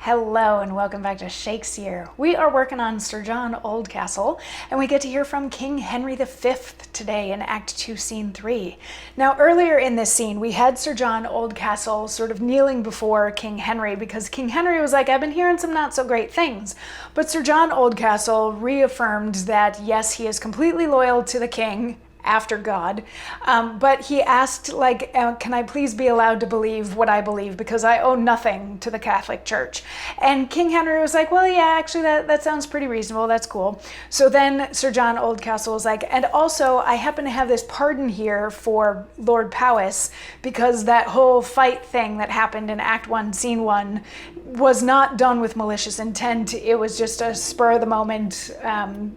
Hello and welcome back to Shakesyear. We are working on Sir John Oldcastle, and we get to hear from King Henry V today in Act 2, Scene 3. Now, earlier in this scene, we had Sir John Oldcastle sort of kneeling before King Henry because King Henry was like, I've been hearing some not so great things. But Sir John Oldcastle reaffirmed that, yes, he is completely loyal to the king, after God, but he asked, can I please be allowed to believe what I believe because I owe nothing to the Catholic Church? And King Henry was like, well, yeah, actually that sounds pretty reasonable, that's cool. So then Sir John Oldcastle was like, and also I happen to have this pardon here for Lord Powys because that whole fight thing that happened in Act 1, Scene 1 was not done with malicious intent. It was just a spur of the moment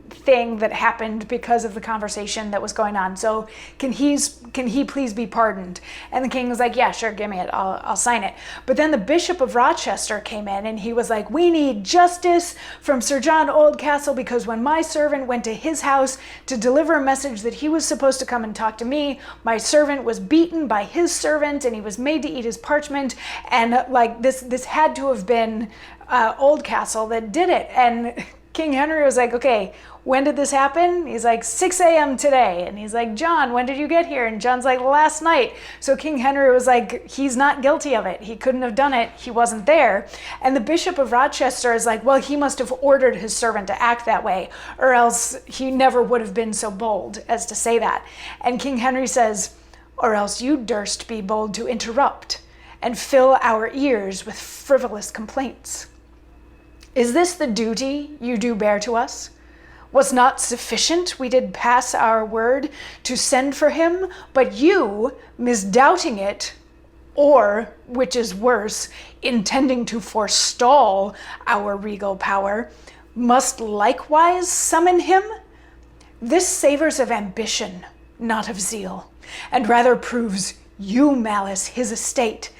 thing that happened because of the conversation that was going on. So can he please be pardoned? And the king was like, yeah, sure, give me it. I'll sign it. But then the Bishop of Rochester came in and he was like, we need justice from Sir John Oldcastle because when my servant went to his house to deliver a message that he was supposed to come and talk to me, my servant was beaten by his servant and he was made to eat his parchment. And like this had to have been Oldcastle that did it. And King Henry was like, okay, when did this happen? He's like, 6 a.m. today. And he's like, John, when did you get here? And John's like, last night. So King Henry was like, he's not guilty of it. He couldn't have done it. He wasn't there. And the Bishop of Rochester is like, well, he must have ordered his servant to act that way, or else he never would have been so bold as to say that. And King Henry says, or else you durst be bold to interrupt and fill our ears with frivolous complaints. Is this the duty you do bear to us? Was not sufficient we did pass our word to send for him, but you, misdoubting it, or, which is worse, intending to forestall our regal power, must likewise summon him? This savors of ambition, not of zeal, and rather proves you malice his estate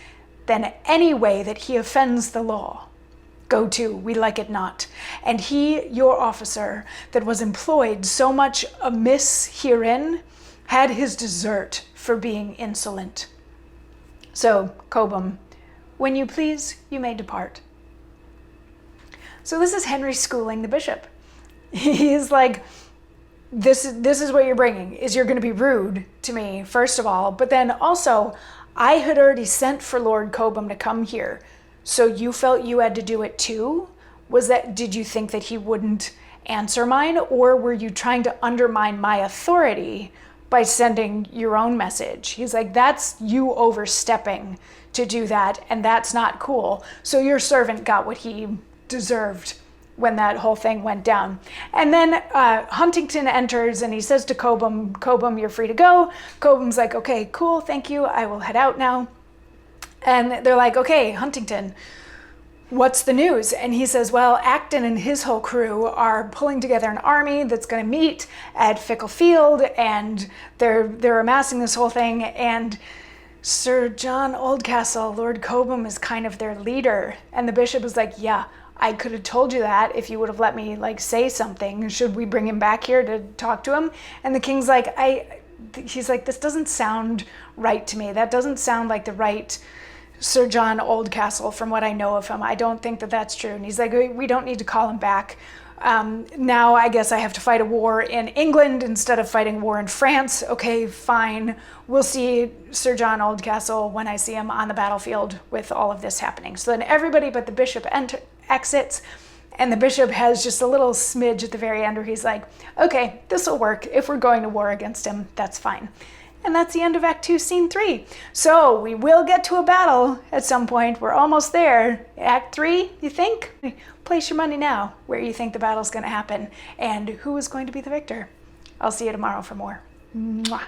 than any way that he offends the law. Go to, we like it not. And he, your officer, that was employed so much amiss herein, had his desert for being insolent. So, Cobham, when you please, you may depart. So this is Henry schooling the bishop. He's like, this is what you're bringing, is you're going to be rude to me, first of all, but then also, I had already sent for Lord Cobham to come here. So you felt you had to do it too? Did you think that he wouldn't answer mine? Or were you trying to undermine my authority by sending your own message? He's like, that's you overstepping to do that, and that's not cool. So your servant got what he deserved when that whole thing went down. And then Huntington enters and he says to Cobham, Cobham, you're free to go. Cobham's like, okay, cool, thank you. I will head out now. And they're like, okay, Huntington, what's the news? And he says, well, Acton and his whole crew are pulling together an army that's going to meet at Fickle Field, and they're amassing this whole thing. And Sir John Oldcastle, Lord Cobham, is kind of their leader. And the bishop is like, yeah, I could have told you that if you would have let me say something. Should we bring him back here to talk to him? And the king's like, he's like, this doesn't sound right to me. That doesn't sound like the right Sir John Oldcastle from what I know of him. I don't think that that's true. And he's like, we don't need to call him back. Now I guess I have to fight a war in England instead of fighting war in France. Okay, fine. We'll see Sir John Oldcastle when I see him on the battlefield with all of this happening. So then everybody but the bishop exits, and the bishop has just a little smidge at the very end where he's like, okay, this will work. If we're going to war against him, that's fine. And that's the end of Act 2, Scene 3. So we will get to a battle at some point. We're almost there. Act 3, you think? Place your money now where you think the battle's going to happen and who is going to be the victor. I'll see you tomorrow for more. Mwah.